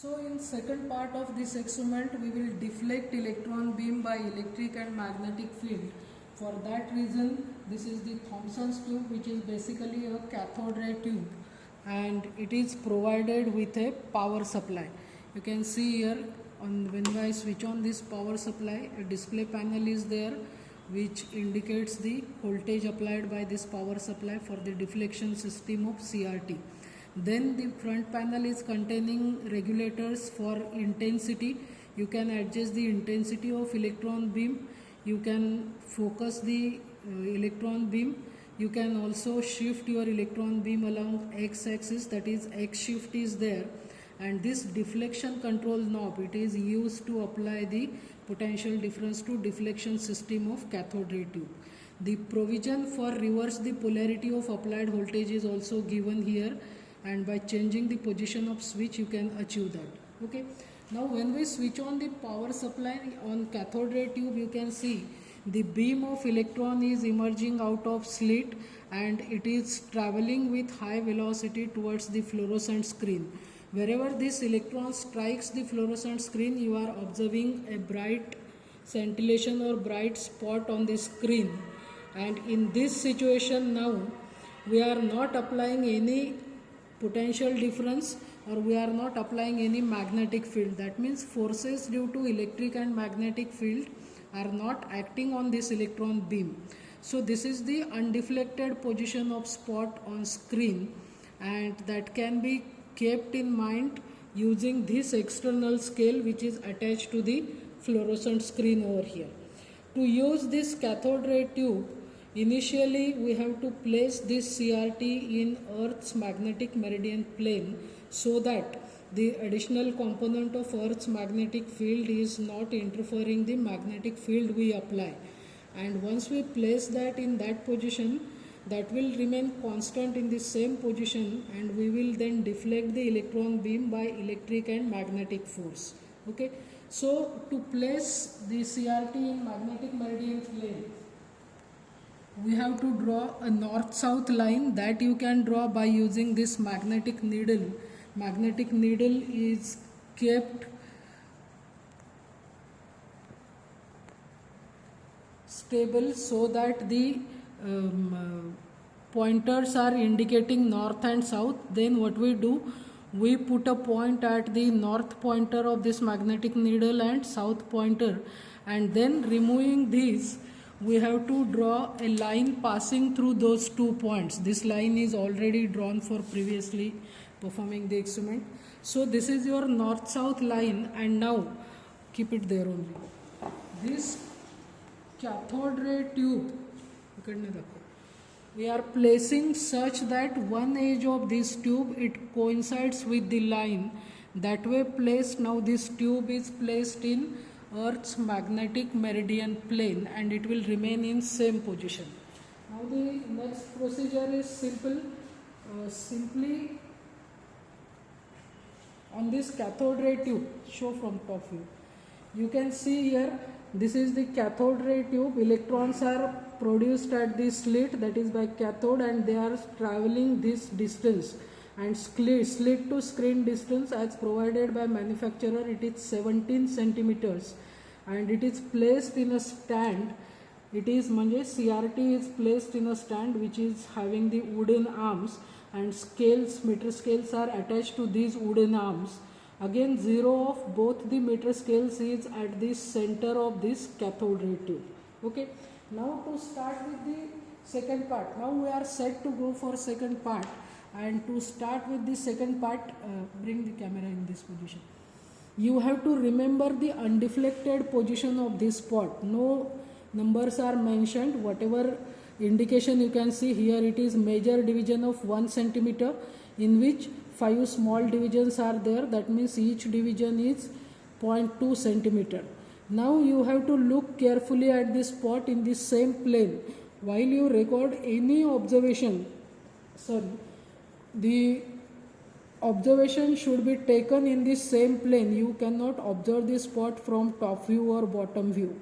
So in second part of this experiment we will deflect electron beam by electric and magnetic field. For that reason this is the Thomson's tube, which is basically a cathode ray tube, and it is provided with a power supply. You can see here when I switch on this power supply, a display panel is there which indicates the voltage applied by this power supply for the deflection system of CRT. Then the front panel is containing regulators for intensity. You can adjust the intensity of electron beam. You can focus the electron beam. You can also shift your electron beam along x-axis, that is x shift is there. And this deflection control knob, it is used to apply the potential difference to deflection system of cathode ray tube. The provision for reverse the polarity of applied voltage is also given here, and by changing the position of switch you can achieve that. Okay, now when we switch on the power supply on cathode ray tube, you can see the beam of electron is emerging out of slit and it is traveling with high velocity towards the fluorescent screen. Wherever this electron strikes the fluorescent screen, you are observing a bright scintillation or bright spot on the screen. And in this situation now we are not applying any potential difference, or we are not applying any magnetic field. That means forces due to electric and magnetic field are not acting on this electron beam. So this is the undeflected position of spot on screen, and that can be kept in mind using this external scale which is attached to the fluorescent screen over here. To use this cathode ray tube, initially we have to place this CRT in Earth's magnetic meridian plane so that the additional component of Earth's magnetic field is not interfering the magnetic field we apply. And once we place that in that position, that will remain constant in the same position, and we will then deflect the electron beam by electric and magnetic force. Okay, so to place the CRT in magnetic meridian plane, we have to draw a north-south line that you can draw by using this magnetic needle. Magnetic needle is kept stable so that the pointers are indicating north and south. Then what we do, we put a point at the north pointer of this magnetic needle and south pointer, and then removing these we have to draw a line passing through those 2 points. This line is already drawn for previously performing the experiment. So this is your north-south line, and now keep it there only. This cathode ray tube, we are placing such that one edge of this tube, it coincides with the line. That way placed, now this tube is placed in Earth's magnetic meridian plane and it will remain in same position. Now the next procedure is simple. Simply on this cathode ray tube, show from top view, you can see here, this is the cathode ray tube. Electrons are produced at the slit, that is by cathode, and they are traveling this distance, and slit to screen distance as provided by manufacturer, it is 17 centimeters, and it is placed in a stand. It is CRT is placed in a stand which is having the wooden arms, and scales, meter scales are attached to these wooden arms. Again, zero of both the meter scales is at the center of this cathode ray tube. Okay, now to start with the second part. Now we are set to go for second part, and to start with the second part, bring the camera in this position. You have to remember the undeflected position of this spot. No numbers are mentioned. Whatever indication you can see here, it is major division of 1 centimeter, in which 5 small divisions are there. That means each division is 0.2 centimeter. Now you have to look carefully at this spot in the same plane. While you record any observation, the observation should be taken in the same plane. You cannot observe this spot from top view or bottom view.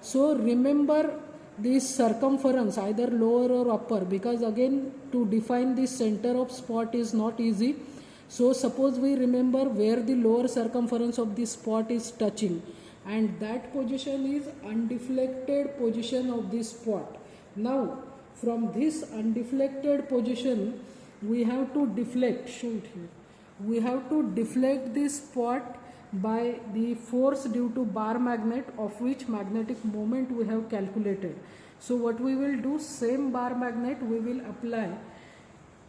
So remember this circumference, either lower or upper, because again to define the center of spot is not easy. So suppose we remember where the lower circumference of the spot is touching, and that position is undeflected position of the spot. Now from this undeflected position we have to deflect, show it here, we have to deflect this spot by the force due to bar magnet, of which magnetic moment we have calculated. So what we will do, same bar magnet we will apply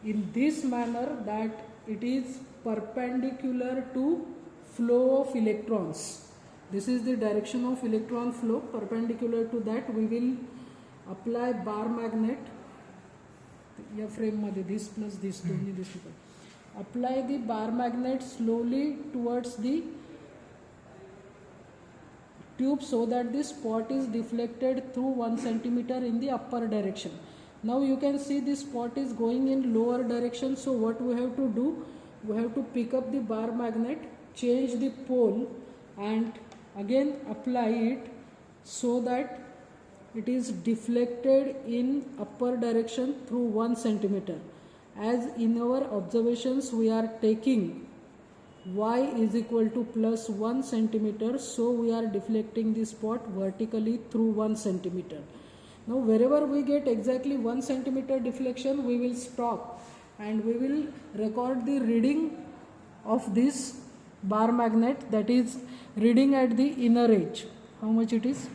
in this manner that it is perpendicular to flow of electrons. This is the direction of electron flow. Perpendicular to that we will apply bar magnet. या frame मध्ये this plus this दोन्ही दिसत. Apply the bar magnet slowly towards the tube so that the spot is deflected through 1 centimeter in the upper direction. Now you can see the spot is going in lower direction. So what we have to do, we have to pick up the bar magnet, change the pole and again apply it so that it is deflected in upper direction through 1 centimeter. As in our observations we are taking y is equal to plus 1 centimeter, so we are deflecting the spot vertically through 1 centimeter. Now wherever we get exactly 1 centimeter deflection, we will stop and we will record the reading of this bar magnet, that is reading at the inner edge. How much it is?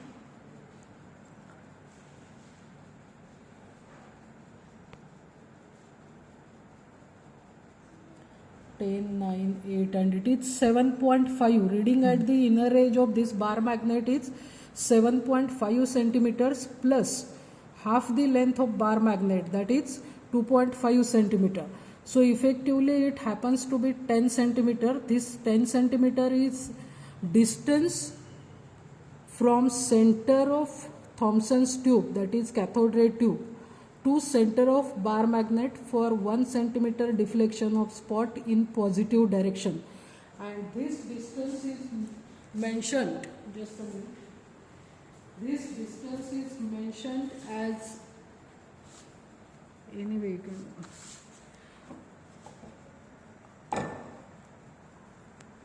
Ten, 9, 8 and it is 7.5. Reading at the inner edge of this bar magnet is 7.5 centimeters plus half the length of bar magnet, that is 2.5 centimeter. So effectively it happens to be 10 centimeter. This 10 centimeter is distance from center of Thomson's tube, that is cathode ray tube, to center of bar magnet for 1 centimeter deflection of spot in positive direction. And this distance is mentioned, just a minute. This distance is mentioned as, anyway you can,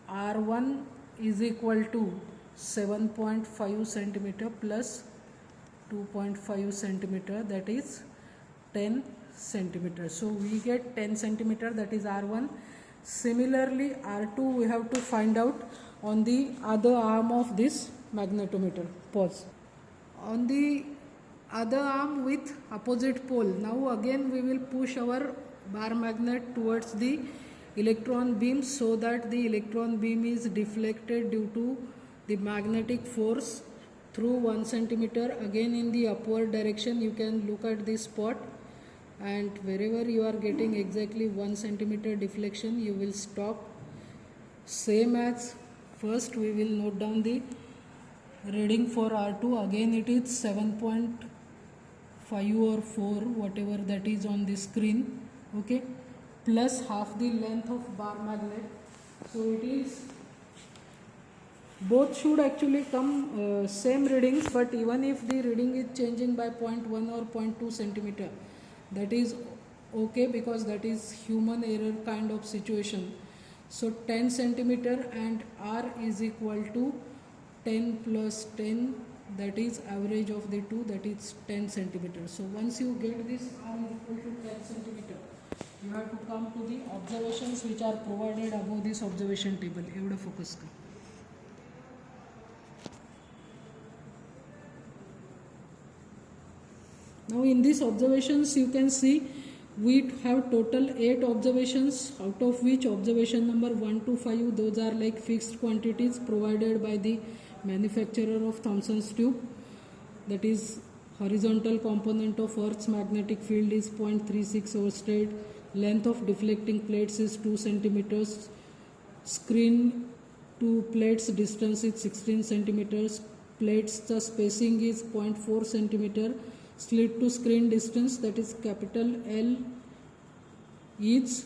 R1 is equal to 7.5 centimeter plus 2.5 centimeter, that is 10 centimeter. So we get 10 centimeter, that is R1. Similarly R2 we have to find out on the other arm of this magnetometer. Pause. On the other arm with opposite pole, now again we will push our bar magnet towards the electron beam so that the electron beam is deflected due to the magnetic force through 1 centimeter. Again in the upward direction you can look at this spot, and wherever you are getting exactly 1 centimeter deflection you will stop. Same as first, we will note down the reading for R2. Again it is 7.5 or 4, whatever that is on the screen, okay, plus half the length of bar magnet. So it is, both should actually come same readings, but even if the reading is changing by 0.1 or 0.2 centimeter, that is okay, because that is human error kind of situation. So 10 centimeter and R is equal to 10 plus 10, that is average of the two, that is 10 centimeters. So once you get this R equal to 10 centimeter, you have to come to the observations which are provided above this observation table. एवढं focus कर. Now in these observations you can see we have total 8 observations, out of which observation number 1 to 5, those are like fixed quantities provided by the manufacturer of Thomson's tube. That is, horizontal component of Earth's magnetic field is 0.36 oersted, length of deflecting plates is 2 centimeters, screen to plates distance is 16 centimeters, plates the spacing is 0.4 centimeter, slit to screen distance, that is capital L, is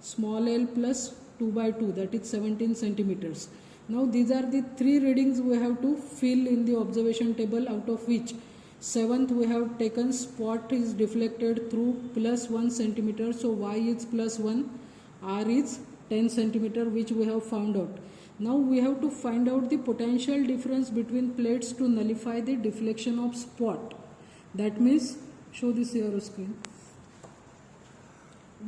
small l plus 2 by 2, that is 17 centimeters. Now these are the 3 readings we have to fill in the observation table, out of which 7th we have taken spot is deflected through plus 1 centimeter, so y is plus 1, r is 10 centimeter, which we have found out. Now we have to find out the potential difference between plates to nullify the deflection of spot. That means, show this here on screen.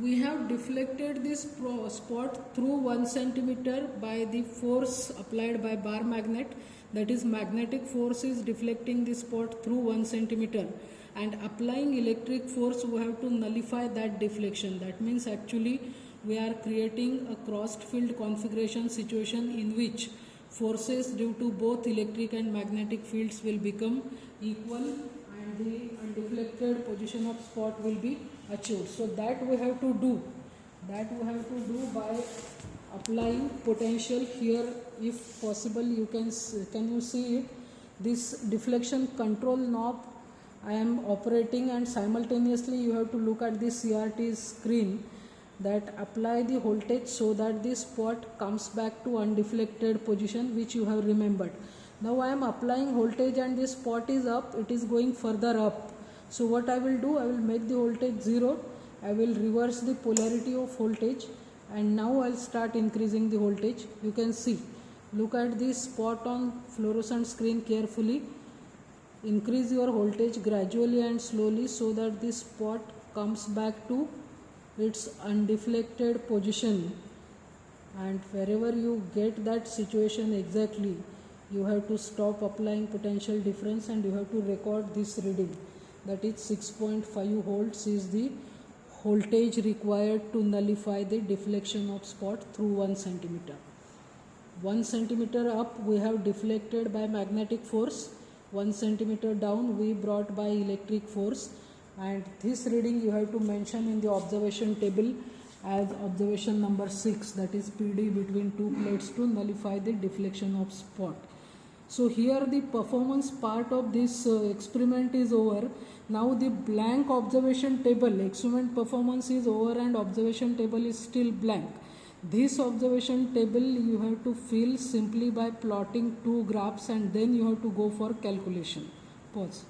We have deflected this spot through 1 centimeter by the force applied by bar magnet. That is, magnetic force is deflecting the spot through 1 centimeter, and applying electric force we have to nullify that deflection. That means actually we are creating a crossed field configuration situation in which forces due to both electric and magnetic fields will become equal, and the undeflected position of spot will be achieved. So that we have to do. That we have to do by applying potential here. If possible, you can you see it? This deflection control knob I am operating, and simultaneously you have to look at the CRT screen that apply the voltage so that the spot comes back to undeflected position, which you have remembered. Now I am applying voltage and the spot is up, it is going further up. So what I will do, I will make the voltage 0, I will reverse the polarity of voltage, and now I will start increasing the voltage. You can see, look at the spot on fluorescent screen carefully. Increase your voltage gradually and slowly so that the spot comes back to its undeflected position, and wherever you get that situation exactly, you have to stop applying potential difference and you have to record this reading. That is 6.5 volts is the voltage required to nullify the deflection of spot through 1 centimeter. 1 centimeter up we have deflected by magnetic force, 1 centimeter down we brought by electric force, and this reading you have to mention in the observation table as observation number 6, that is PD between two plates to nullify the deflection of spot. So here the performance part of this experiment is over. Now the blank observation table, experiment performance is over and observation table is still blank. This observation table you have to fill simply by plotting two graphs, and then you have to go for calculation. Pause.